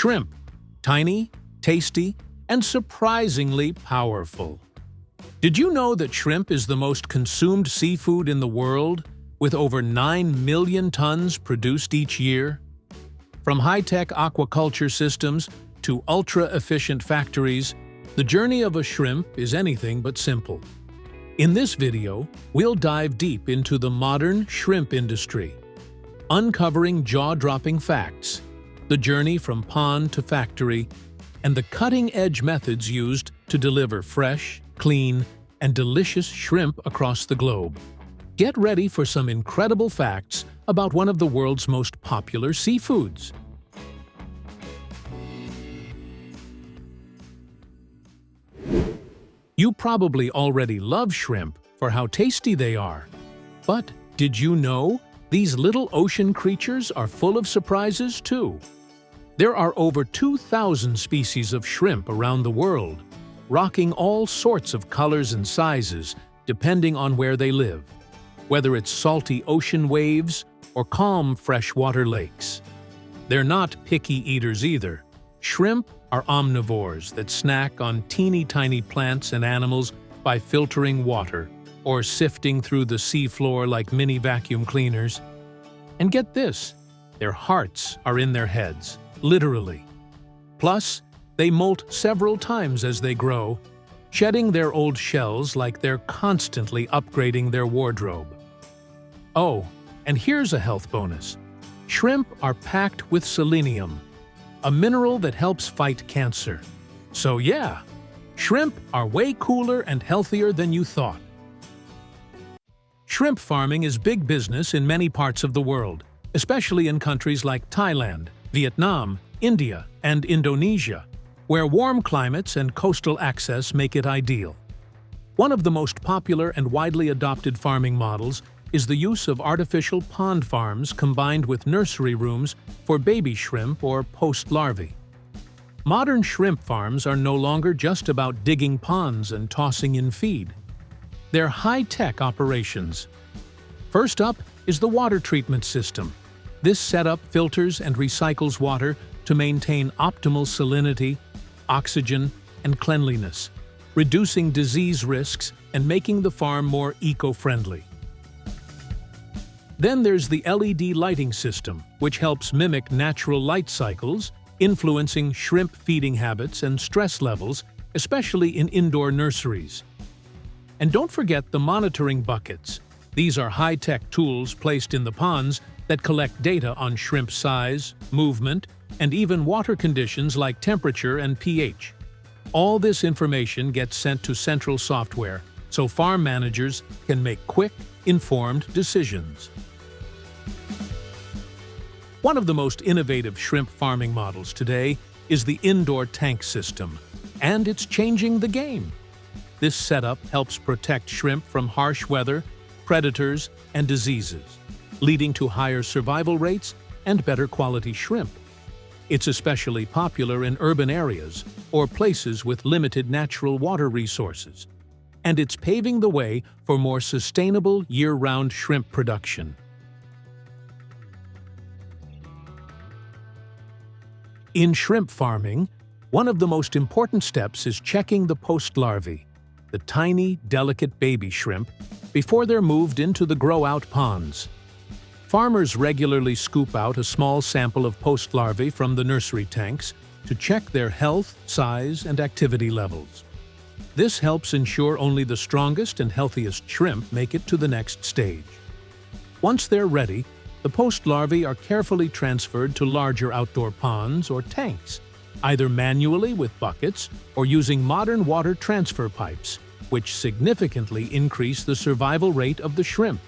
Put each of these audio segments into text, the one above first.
Shrimp, tiny, tasty, and surprisingly powerful. Did you know that shrimp is the most consumed seafood in the world, with over 9 million tons produced each year? From high-tech aquaculture systems to ultra-efficient factories, the journey of a shrimp is anything but simple. In this video, we'll dive deep into the modern shrimp industry, uncovering jaw-dropping facts, the journey from pond to factory, and the cutting-edge methods used to deliver fresh, clean, and delicious shrimp across the globe. Get ready for some incredible facts about one of the world's most popular seafoods. You probably already love shrimp for how tasty they are. But did you know these little ocean creatures are full of surprises too? There are over 2,000 species of shrimp around the world, rocking all sorts of colors and sizes depending on where they live, whether it's salty ocean waves or calm freshwater lakes. They're not picky eaters either. Shrimp are omnivores that snack on teeny-tiny plants and animals by filtering water or sifting through the seafloor like mini vacuum cleaners. And get this, their hearts are in their heads, literally. Plus, they molt several times as they grow, shedding their old shells like they're constantly upgrading their wardrobe. Oh, and here's a health bonus. Shrimp are packed with selenium, a mineral that helps fight cancer. So yeah, shrimp are way cooler and healthier than you thought. Shrimp farming is big business in many parts of the world, especially in countries like Thailand, Vietnam, India, and Indonesia, where warm climates and coastal access make it ideal. One of the most popular and widely adopted farming models is the use of artificial pond farms combined with nursery rooms for baby shrimp or post-larvae. Modern shrimp farms are no longer just about digging ponds and tossing in feed. They're high-tech operations. First up is the water treatment system. This setup filters and recycles water to maintain optimal salinity, oxygen, and cleanliness, reducing disease risks and making the farm more eco-friendly. Then there's the LED lighting system, which helps mimic natural light cycles, influencing shrimp feeding habits and stress levels, especially in indoor nurseries. And don't forget the monitoring buckets. These are high-tech tools placed in the ponds that collect data on shrimp size, movement, and even water conditions like temperature and pH. All this information gets sent to central software, so farm managers can make quick, informed decisions. One of the most innovative shrimp farming models today is the indoor tank system, and it's changing the game. This setup helps protect shrimp from harsh weather, predators, and diseases, leading to higher survival rates and better quality shrimp. It's especially popular in urban areas or places with limited natural water resources, and it's paving the way for more sustainable year-round shrimp production. In shrimp farming, one of the most important steps is checking the post-larvae, the tiny, delicate baby shrimp, before they're moved into the grow-out ponds. Farmers regularly scoop out a small sample of post-larvae from the nursery tanks to check their health, size, and activity levels. This helps ensure only the strongest and healthiest shrimp make it to the next stage. Once they're ready, the post-larvae are carefully transferred to larger outdoor ponds or tanks, either manually with buckets or using modern water transfer pipes, which significantly increase the survival rate of the shrimp.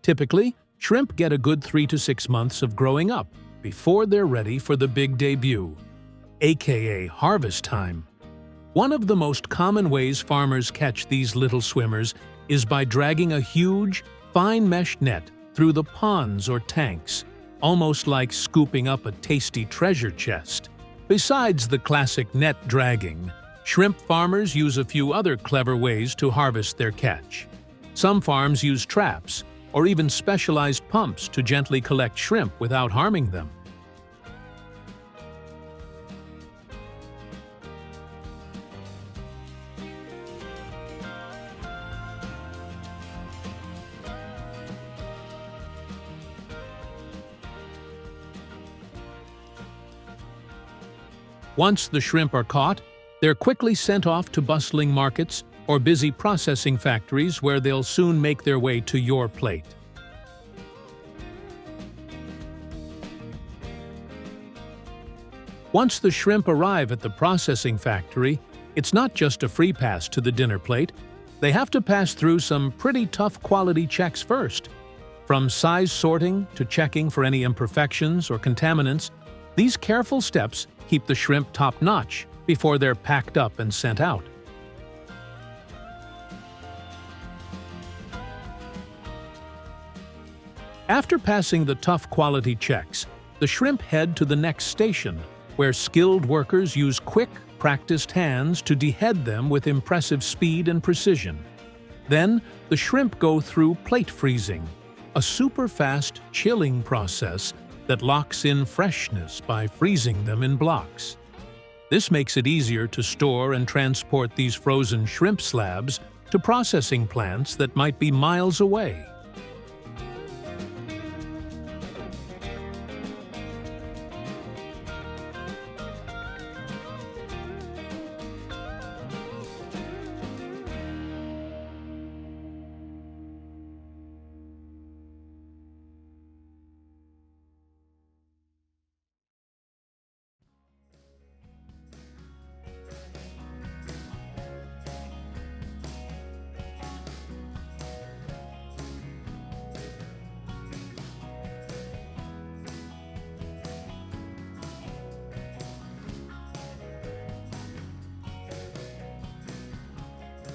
Typically, shrimp get a good 3 to 6 months of growing up before they're ready for the big debut, aka harvest time. One of the most common ways farmers catch these little swimmers is by dragging a huge, fine mesh net through the ponds or tanks, almost like scooping up a tasty treasure chest. Besides the classic net dragging, shrimp farmers use a few other clever ways to harvest their catch. Some farms use traps or even specialized pumps to gently collect shrimp without harming them. Once the shrimp are caught, they're quickly sent off to bustling markets or busy processing factories where they'll soon make their way to your plate. Once the shrimp arrive at the processing factory, it's not just a free pass to the dinner plate. They have to pass through some pretty tough quality checks first. From size sorting to checking for any imperfections or contaminants, these careful steps keep the shrimp top-notch before they're packed up and sent out. After passing the tough quality checks, the shrimp head to the next station, where skilled workers use quick, practiced hands to dehead them with impressive speed and precision. Then, the shrimp go through plate freezing, a super-fast chilling process that locks in freshness by freezing them in blocks. This makes it easier to store and transport these frozen shrimp slabs to processing plants that might be miles away.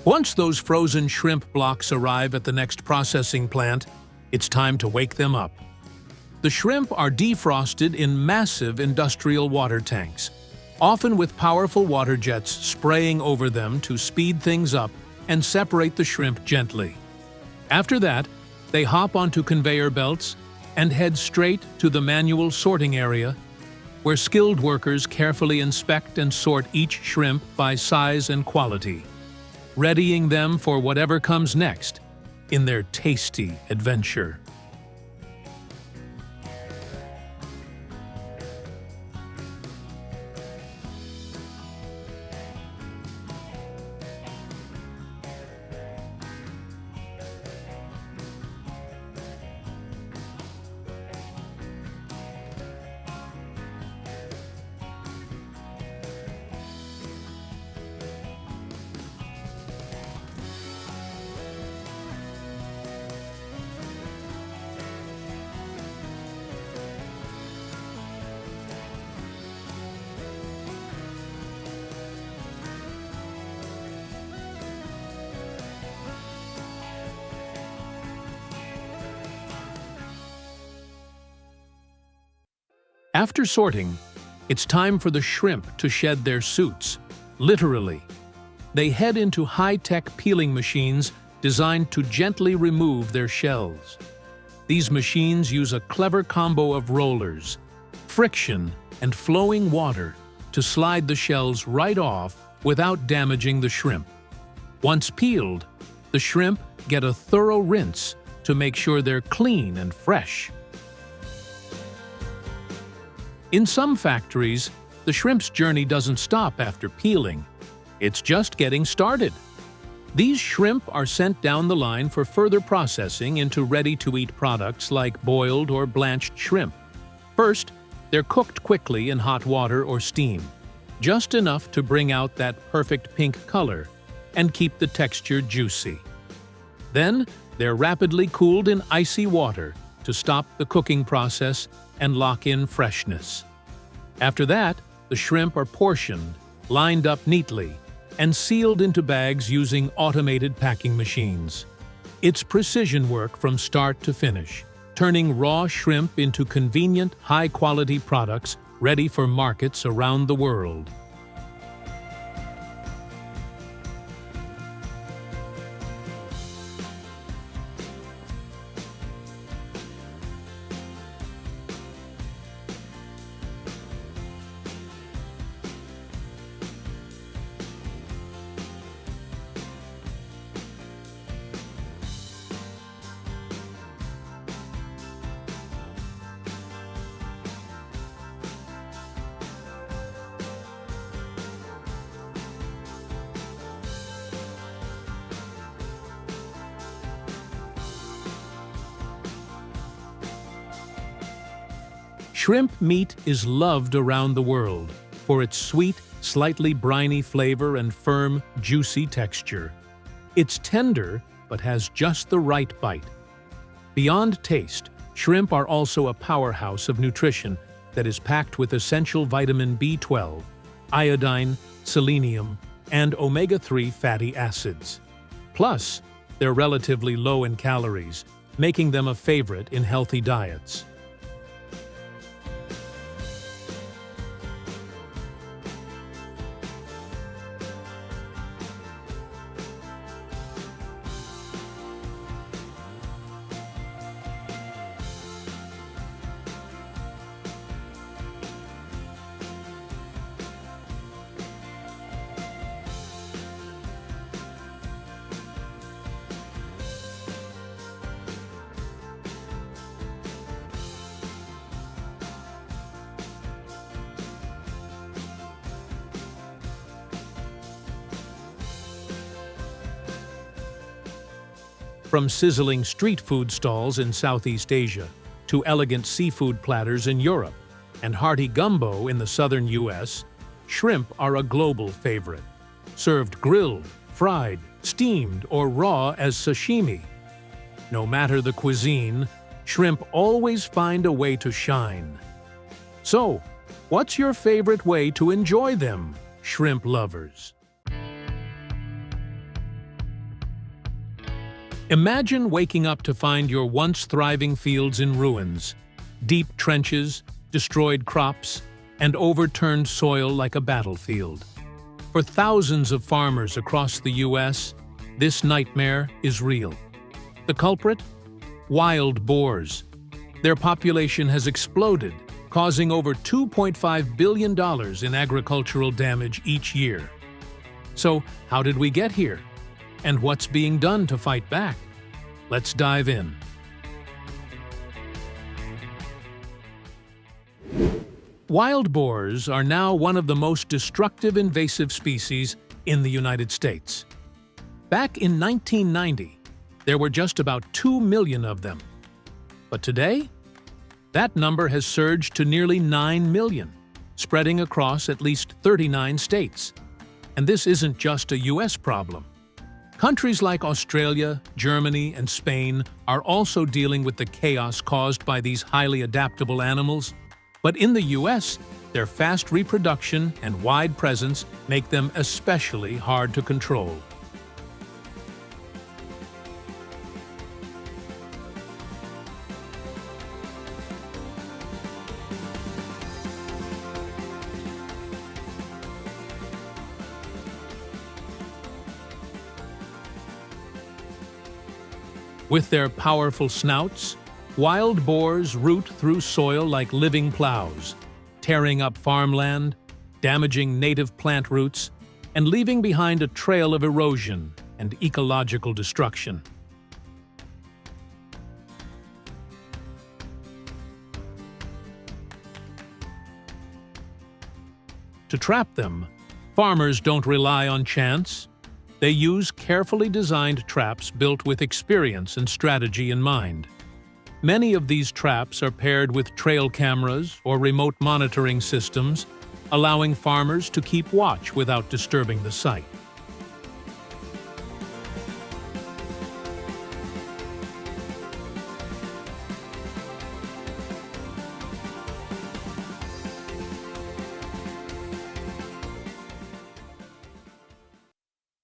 Once those frozen shrimp blocks arrive at the next processing plant, it's time to wake them up. The shrimp are defrosted in massive industrial water tanks, often with powerful water jets spraying over them to speed things up and separate the shrimp gently. After that, they hop onto conveyor belts and head straight to the manual sorting area, where skilled workers carefully inspect and sort each shrimp by size and quality, readying them for whatever comes next in their tasty adventure. After sorting, it's time for the shrimp to shed their suits, literally. They head into high-tech peeling machines designed to gently remove their shells. These machines use a clever combo of rollers, friction, and flowing water to slide the shells right off without damaging the shrimp. Once peeled, the shrimp get a thorough rinse to make sure they're clean and fresh. In some factories, the shrimp's journey doesn't stop after peeling. It's just getting started. These shrimp are sent down the line for further processing into ready-to-eat products like boiled or blanched shrimp. First, they're cooked quickly in hot water or steam, just enough to bring out that perfect pink color and keep the texture juicy. Then, they're rapidly cooled in icy water to stop the cooking process and lock in freshness. After that, the shrimp are portioned, lined up neatly, and sealed into bags using automated packing machines. It's precision work from start to finish, turning raw shrimp into convenient, high-quality products ready for markets around the world. Shrimp meat is loved around the world for its sweet, slightly briny flavor and firm, juicy texture. It's tender, but has just the right bite. Beyond taste, shrimp are also a powerhouse of nutrition that is packed with essential vitamin B12, iodine, selenium, and omega-3 fatty acids. Plus, they're relatively low in calories, making them a favorite in healthy diets. From sizzling street food stalls in Southeast Asia to elegant seafood platters in Europe and hearty gumbo in the southern U.S., shrimp are a global favorite. Served grilled, fried, steamed, or raw as sashimi. No matter the cuisine, shrimp always find a way to shine. So, what's your favorite way to enjoy them, shrimp lovers? Imagine waking up to find your once thriving fields in ruins, deep trenches, destroyed crops, and overturned soil like a battlefield. For thousands of farmers across the U.S., this nightmare is real. The culprit? Wild boars. Their population has exploded, causing over $2.5 billion in agricultural damage each year. So, how did we get here? And what's being done to fight back? Let's dive in. Wild boars are now one of the most destructive invasive species in the United States. Back in 1990, there were just about 2 million of them. But today, that number has surged to nearly 9 million, spreading across at least 39 states. And this isn't just a U.S. problem. Countries like Australia, Germany, and Spain are also dealing with the chaos caused by these highly adaptable animals. But in the U.S., their fast reproduction and wide presence make them especially hard to control. With their powerful snouts, wild boars root through soil like living plows, tearing up farmland, damaging native plant roots, and leaving behind a trail of erosion and ecological destruction. To trap them, farmers don't rely on chance. They use carefully designed traps built with experience and strategy in mind. Many of these traps are paired with trail cameras or remote monitoring systems, allowing farmers to keep watch without disturbing the site.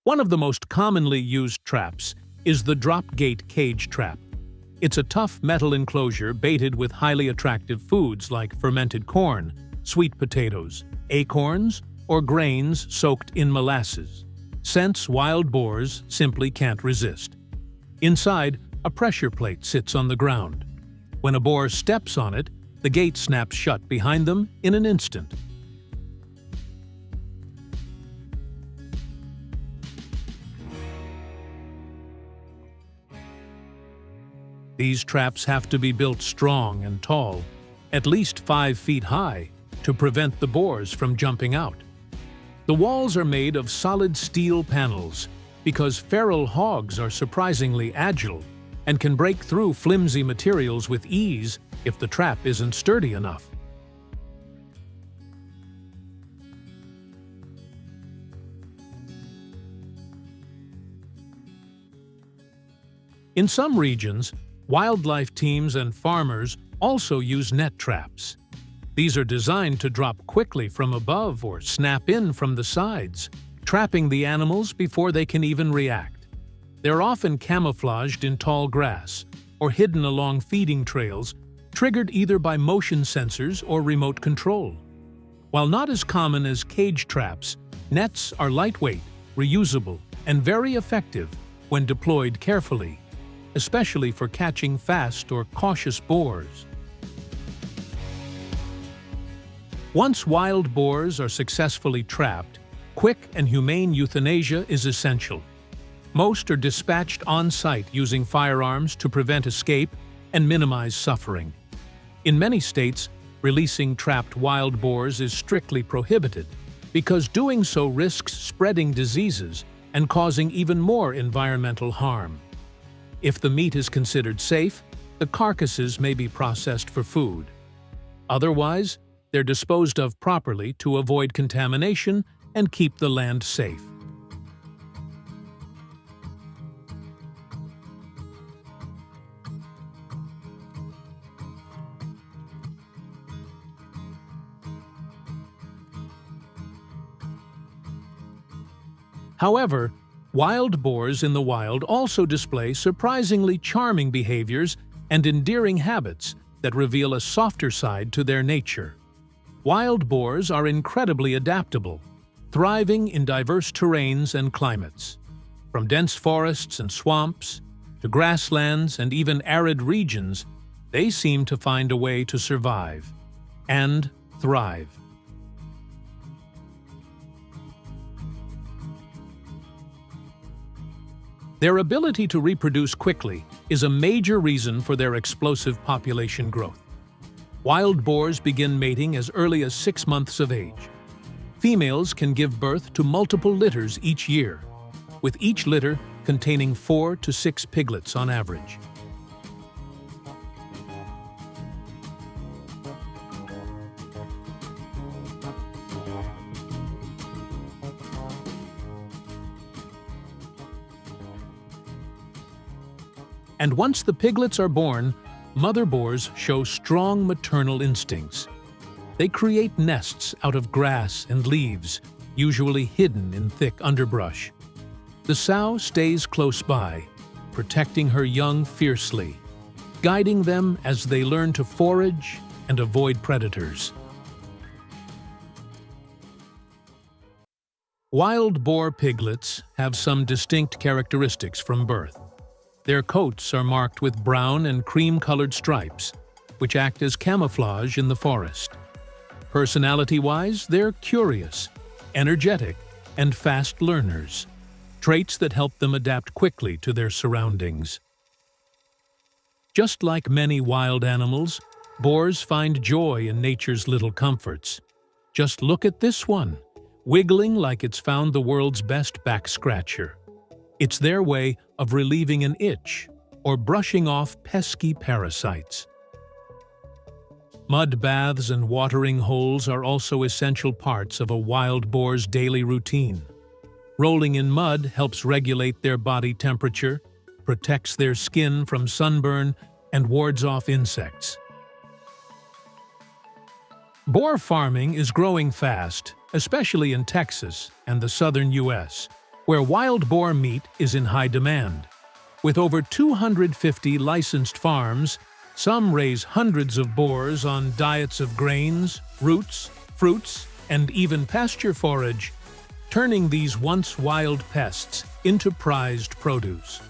One of the most commonly used traps is the drop-gate cage trap. It's a tough metal enclosure baited with highly attractive foods like fermented corn, sweet potatoes, acorns, or grains soaked in molasses. Scents wild boars simply can't resist. Inside, a pressure plate sits on the ground. When a boar steps on it, the gate snaps shut behind them in an instant. These traps have to be built strong and tall, at least 5 feet high, to prevent the boars from jumping out. The walls are made of solid steel panels because feral hogs are surprisingly agile and can break through flimsy materials with ease if the trap isn't sturdy enough. In some regions, wildlife teams and farmers also use net traps. These are designed to drop quickly from above or snap in from the sides, trapping the animals before they can even react. They're often camouflaged in tall grass or hidden along feeding trails, triggered either by motion sensors or remote control. While not as common as cage traps, nets are lightweight, reusable, and very effective when deployed carefully, especially for catching fast or cautious boars. Once wild boars are successfully trapped, quick and humane euthanasia is essential. Most are dispatched on-site using firearms to prevent escape and minimize suffering. In many states, releasing trapped wild boars is strictly prohibited because doing so risks spreading diseases and causing even more environmental harm. If the meat is considered safe, the carcasses may be processed for food. Otherwise, they're disposed of properly to avoid contamination and keep the land safe. However, wild boars in the wild also display surprisingly charming behaviors and endearing habits that reveal a softer side to their nature. Wild boars are incredibly adaptable, thriving in diverse terrains and climates. From dense forests and swamps to grasslands and even arid regions, they seem to find a way to survive and thrive. Their ability to reproduce quickly is a major reason for their explosive population growth. Wild boars begin mating as early as 6 months of age. Females can give birth to multiple litters each year, with each litter containing 4 to 6 piglets on average. And once the piglets are born, mother boars show strong maternal instincts. They create nests out of grass and leaves, usually hidden in thick underbrush. The sow stays close by, protecting her young fiercely, guiding them as they learn to forage and avoid predators. Wild boar piglets have some distinct characteristics from birth. Their coats are marked with brown and cream-colored stripes, which act as camouflage in the forest. Personality-wise, they're curious, energetic, and fast learners, traits that help them adapt quickly to their surroundings. Just like many wild animals, boars find joy in nature's little comforts. Just look at this one, wiggling like it's found the world's best back scratcher. It's their way of relieving an itch or brushing off pesky parasites. Mud baths and watering holes are also essential parts of a wild boar's daily routine. Rolling in mud helps regulate their body temperature, protects their skin from sunburn, and wards off insects. Boar farming is growing fast, especially in Texas and the southern U.S., where wild boar meat is in high demand. With over 250 licensed farms, Some raise hundreds of boars on diets of grains, roots, fruits, and even pasture forage, turning these once wild pests into prized produce.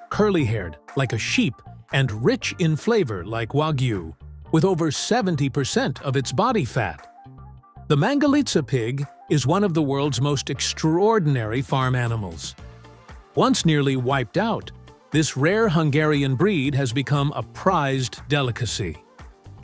Curly-haired, like a sheep, and rich in flavor like Wagyu, with over 70% of its body fat. The Mangalitsa pig is one of the world's most extraordinary farm animals. Once nearly wiped out, this rare Hungarian breed has become a prized delicacy.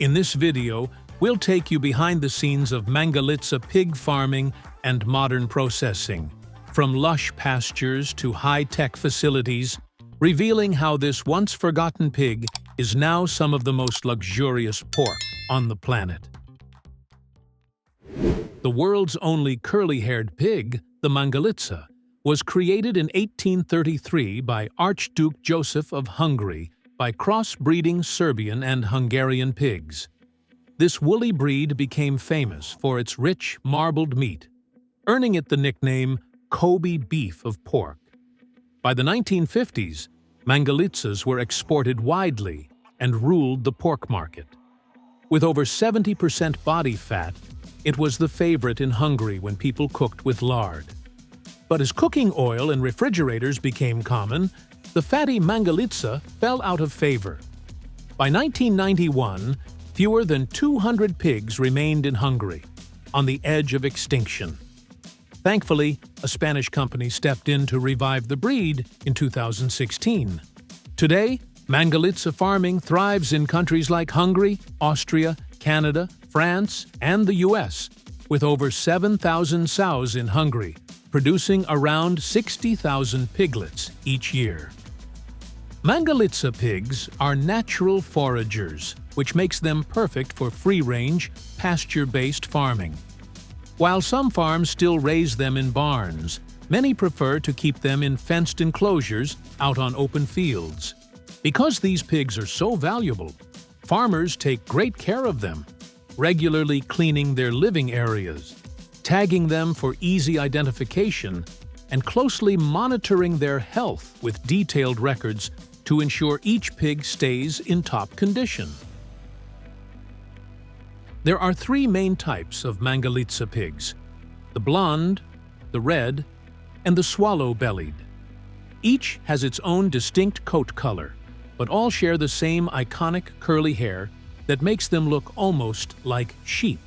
In this video, we'll take you behind the scenes of Mangalitsa pig farming and modern processing, from lush pastures to high-tech facilities, revealing how this once-forgotten pig is now some of the most luxurious pork on the planet. The world's only curly-haired pig, the Mangalitsa, was created in 1833 by Archduke Joseph of Hungary by cross-breeding Serbian and Hungarian pigs. This woolly breed became famous for its rich, marbled meat, earning it the nickname Kobe beef of pork. By the 1950s, Mangalitsas were exported widely and ruled the pork market. With over 70% body fat, it was the favorite in Hungary when people cooked with lard. But as cooking oil and refrigerators became common, the fatty Mangalitsa fell out of favor. By 1991, fewer than 200 pigs remained in Hungary, on the edge of extinction. Thankfully, a Spanish company stepped in to revive the breed in 2016. Today, Mangalitsa farming thrives in countries like Hungary, Austria, Canada, France, and the US, with over 7,000 sows in Hungary, producing around 60,000 piglets each year. Mangalitsa pigs are natural foragers, which makes them perfect for free-range, pasture-based farming. While some farms still raise them in barns, many prefer to keep them in fenced enclosures out on open fields. Because these pigs are so valuable, farmers take great care of them, regularly cleaning their living areas, tagging them for easy identification, and closely monitoring their health with detailed records to ensure each pig stays in top condition. There are three main types of Mangalitsa pigs: the blonde, the red, and the swallow-bellied. Each has its own distinct coat color, but all share the same iconic curly hair that makes them look almost like sheep.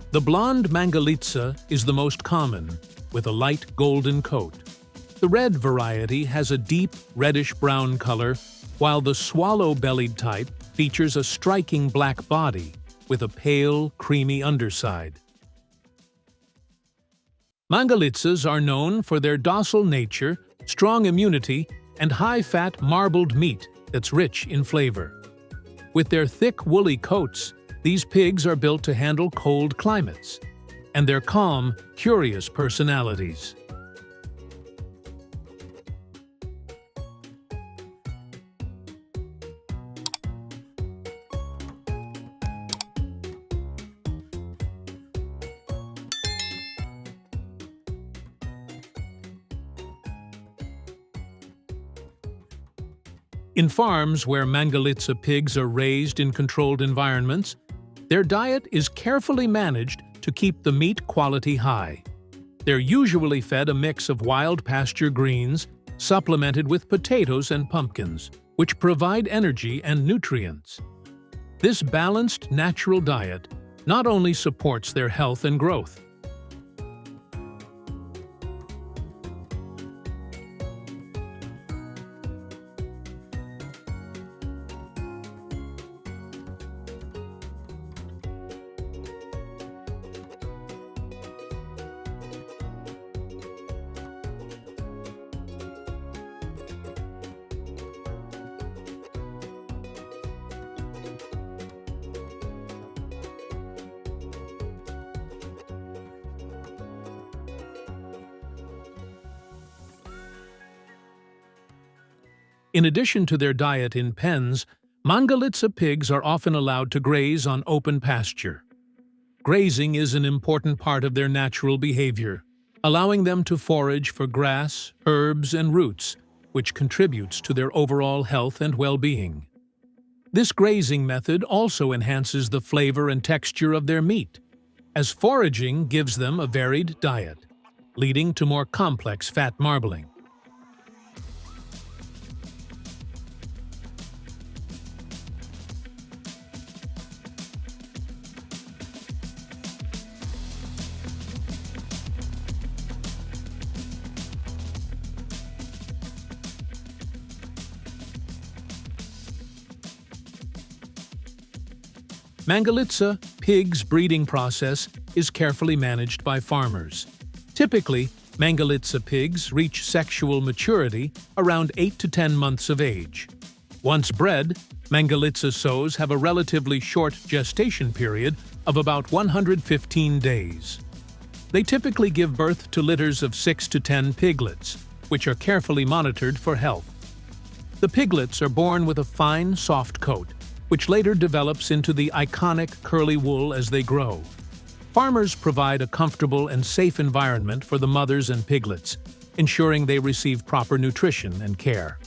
The blonde Mangalitsa is the most common, with a light golden coat. The red variety has a deep reddish-brown color, while the swallow-bellied type features a striking black body with a pale, creamy underside. Mangalitsas are known for their docile nature, strong immunity, and high-fat marbled meat that's rich in flavor. With their thick, woolly coats, these pigs are built to handle cold climates, and their calm, curious personalities. In farms where Mangalitsa pigs are raised in controlled environments, their diet is carefully managed to keep the meat quality high. They're usually fed a mix of wild pasture greens, supplemented with potatoes and pumpkins, which provide energy and nutrients. This balanced, natural diet not only supports their health and growth, In addition to their diet in pens, Mangalitsa pigs are often allowed to graze on open pasture. Grazing is an important part of their natural behavior, allowing them to forage for grass, herbs, and roots, which contributes to their overall health and well-being. This grazing method also enhances the flavor and texture of their meat, as foraging gives them a varied diet, leading to more complex fat marbling. Mangalitsa pigs' breeding process is carefully managed by farmers. Typically, Mangalitsa pigs reach sexual maturity around 8 to 10 months of age. Once bred, Mangalitsa sows have a relatively short gestation period of about 115 days. They typically give birth to litters of 6 to 10 piglets, which are carefully monitored for health. The piglets are born with a fine, soft coat, which later develops into the iconic curly wool as they grow. Farmers provide a comfortable and safe environment for the mothers and piglets, ensuring they receive proper nutrition and care.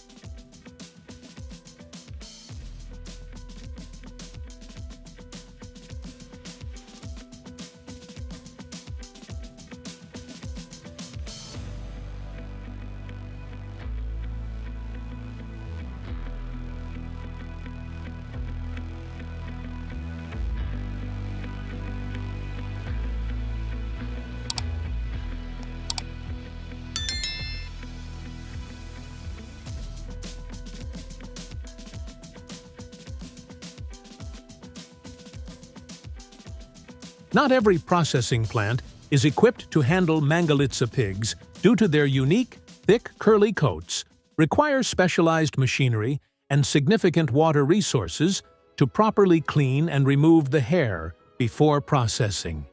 Not every processing plant is equipped to handle Mangalitsa pigs due to their unique, thick, curly coats, require specialized machinery and significant water resources to properly clean and remove the hair before processing.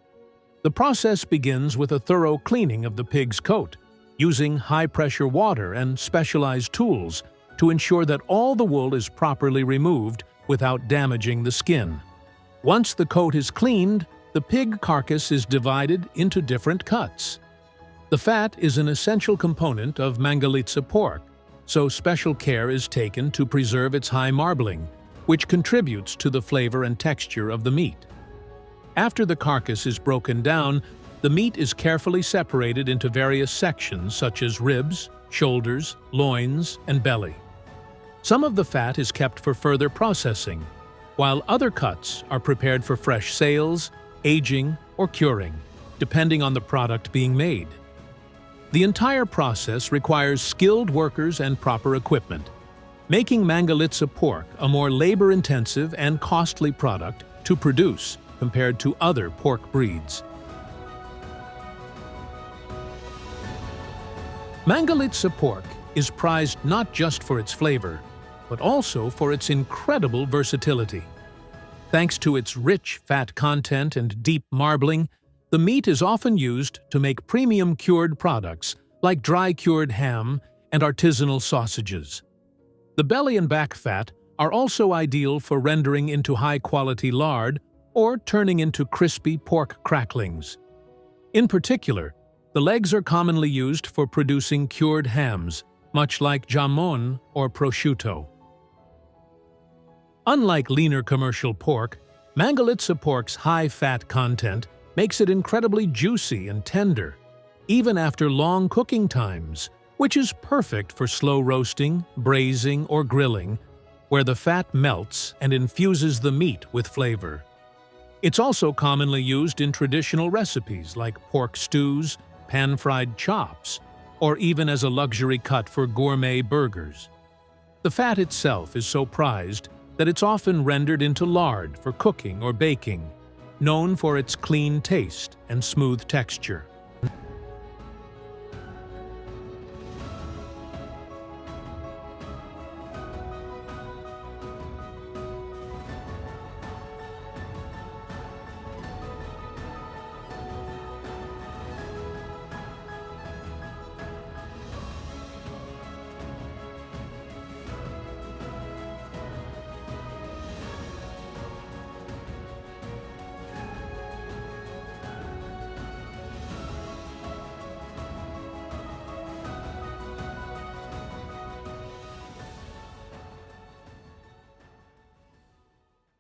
The process begins with a thorough cleaning of the pig's coat, using high-pressure water and specialized tools to ensure that all the wool is properly removed without damaging the skin. Once the coat is cleaned, the pig carcass is divided into different cuts. The fat is an essential component of Mangalitsa pork, so special care is taken to preserve its high marbling, which contributes to the flavor and texture of the meat. After the carcass is broken down, the meat is carefully separated into various sections such as ribs, shoulders, loins, and belly. Some of the fat is kept for further processing, while other cuts are prepared for fresh sales, aging, or curing, depending on the product being made. The entire process requires skilled workers and proper equipment, making Mangalitsa pork a more labor-intensive and costly product to produce compared to other pork breeds. Mangalitsa pork is prized not just for its flavor, but also for its incredible versatility. Thanks to its rich fat content and deep marbling, the meat is often used to make premium cured products like dry-cured ham and artisanal sausages. The belly and back fat are also ideal for rendering into high-quality lard or turning into crispy pork cracklings. In particular, the legs are commonly used for producing cured hams, much like jamon or prosciutto. Unlike leaner commercial pork, Mangalitsa pork's high fat content makes it incredibly juicy and tender, even after long cooking times, which is perfect for slow roasting, braising, or grilling, where the fat melts and infuses the meat with flavor. It's also commonly used in traditional recipes like pork stews, pan-fried chops, or even as a luxury cut for gourmet burgers. The fat itself is so prized that it's often rendered into lard for cooking or baking, known for its clean taste and smooth texture.